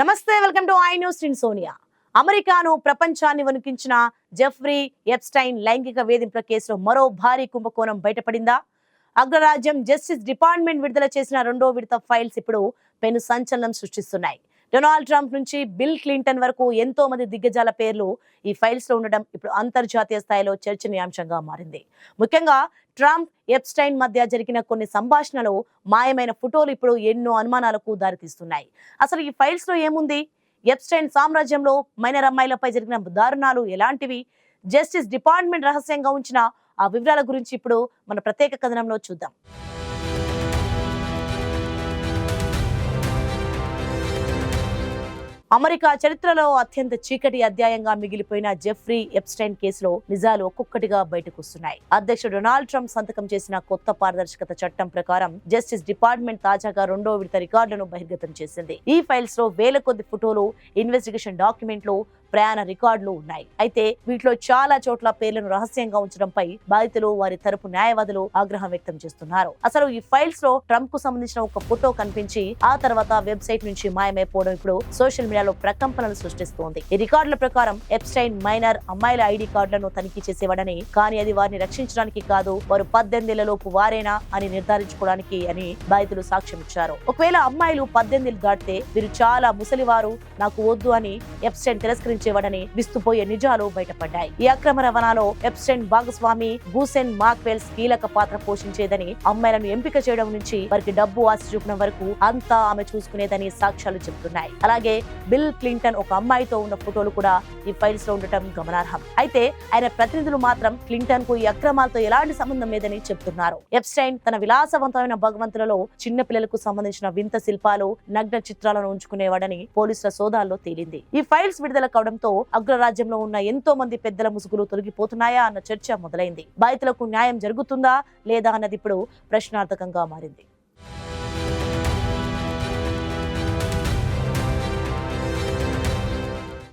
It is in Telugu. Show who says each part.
Speaker 1: నమస్తే, వెల్కమ్ టు ఐ న్యూస్. నేను సోనియా. అమెరికాను ప్రపంచాన్ని వణికించిన జెఫ్రీ ఎప్స్టైన్ లైంగిక వేధింపుల కేసులో మరో భారీ కుంభకోణం బయటపడిందా? అగ్రరాజ్యం జస్టిస్ డిపార్ట్మెంట్ విడుదల చేసిన రెండో విడత ఫైల్స్ ఇప్పుడు పెను సంచలనం సృష్టిస్తున్నాయి. డొనాల్డ్ ట్రంప్ నుంచి బిల్ క్లింటన్ వరకు ఎంతో మంది దిగ్గజాల పేర్లు ఈ ఫైల్స్ లో ఉండడం ఇప్పుడు అంతర్జాతీయ స్థాయిలో చర్చనీయాంశంగా మారింది. ముఖ్యంగా ట్రంప్ ఎప్స్టైన్ మధ్య జరిగిన కొన్ని సంభాషణలు, మాయమైన ఫోటోలు ఇప్పుడు ఎన్నో అనుమానాలకు దారితీస్తున్నాయి. అసలు ఈ ఫైల్స్ లో ఏముంది? ఎప్స్టైన్ సామ్రాజ్యంలో మైనర్ అమ్మాయిలపై జరిగిన దారుణాలు ఎలాంటివి? జస్టిస్ డిపార్ట్మెంట్ రహస్యంగా ఉంచిన ఆ వివరాల గురించి ఇప్పుడు మన ప్రత్యేక కథనంలో చూద్దాం. అమెరికా చరిత్రలో అత్యంత చీకటి అధ్యాయంగా మిగిలిపోయిన జెఫ్రీ ఎప్స్టైన్ కేసులో నిజాలు ఒక్కొక్కటిగా బయటకు వస్తున్నాయి. అధ్యక్షుడు డొనాల్డ్ ట్రంప్ సంతకం చేసిన కొత్త పారదర్శకత చట్టం ప్రకారం జస్టిస్ డిపార్ట్మెంట్ తాజాగా రెండో విడత రికార్డులను బహిర్గతం చేసింది. ఈ ఫైల్స్ లో వేల కొద్ది ఫోటోలు, ఇన్వెస్టిగేషన్ డాక్యుమెంట్లు, ప్రయాణ రికార్డులు ఉన్నాయి. అయితే వీటిలో చాలా చోట్ల పేర్లను రహస్యంగా ఉంచడంపై బాధితులు, వారి తరపు న్యాయవాదులు ఆగ్రహం వ్యక్తం చేస్తున్నారు. అసలు ఈ ఫైల్స్ లో ట్రంప్ కు సంబంధించిన ఒక ఫోటో కనిపించి ఆ తర్వాత వెబ్సైట్ నుంచి మాయమైపోవడం ఇప్పుడు సోషల్ మీడియాలో ప్రకంపనలు సృష్టిస్తోంది. ఈ రికార్డుల ప్రకారం ఎప్స్టైన్ మైనర్ అమ్మాయిల ఐడి కార్డులను తనిఖీ చేసేవాడని, కానీ అది వారిని రక్షించడానికి కాదు, వారు 18 ఏళ్లలోపు వారేనా అని నిర్ధారించుకోవడానికి అని బాధితులు సాక్ష్యం ఇచ్చారు. ఒకవేళ అమ్మాయిలు 18 ఏళ్లు దాటితే వీరు చాలా ముసలివారు, నాకు వద్దు అని ఎప్స్టైన్ తిరస్కరించేవాడని విస్తుపోయే నిజాలు బయటపడ్డాయి. ఈ అక్రమ రవాణాలో ఎప్స్టైన్ భాగస్వామి గూసెన్ మాక్వెల్స్ కీలక పాత్ర పోషించేదని, అమ్మాయిలను ఎంపిక చేయడం నుంచి వారికి డబ్బు ఆశ చూపడం వరకు అంతా ఆమె చూసుకునేదని సాక్ష్యాలు చెబుతున్నాయి. అలాగే బిల్ క్లింటన్ ఒక అమ్మాయితో ఉన్న ఫోటోలు కూడా ఈ ఫైల్స్ లో ఉండటం గమనార్హం. అయితే ఆయన ప్రతినిధులు మాత్రం క్లింటన్ కు ఈ అక్రమాలతో ఎలాంటి సంబంధం లేదని చెబుతున్నారు. ఎప్స్టైన్ తన విలాసవంతమైన భగవంతులలో చిన్న పిల్లలకు సంబంధించిన వింత శిల్పాలు, నగ్న చిత్రాలను ఉంచుకునేవాడని పోలీసుల సోదాల్లో తేలింది. ఈ ఫైల్స్ విడుదల కావడంతో అగ్రరాజ్యంలో ఉన్న ఎంతో మంది పెద్దల ముసుగులు తొలగిపోతున్నాయా అన్న చర్చ మొదలైంది. బాధితులకు న్యాయం జరుగుతుందా లేదా అన్నది ఇప్పుడు ప్రశ్నార్థకంగా మారింది.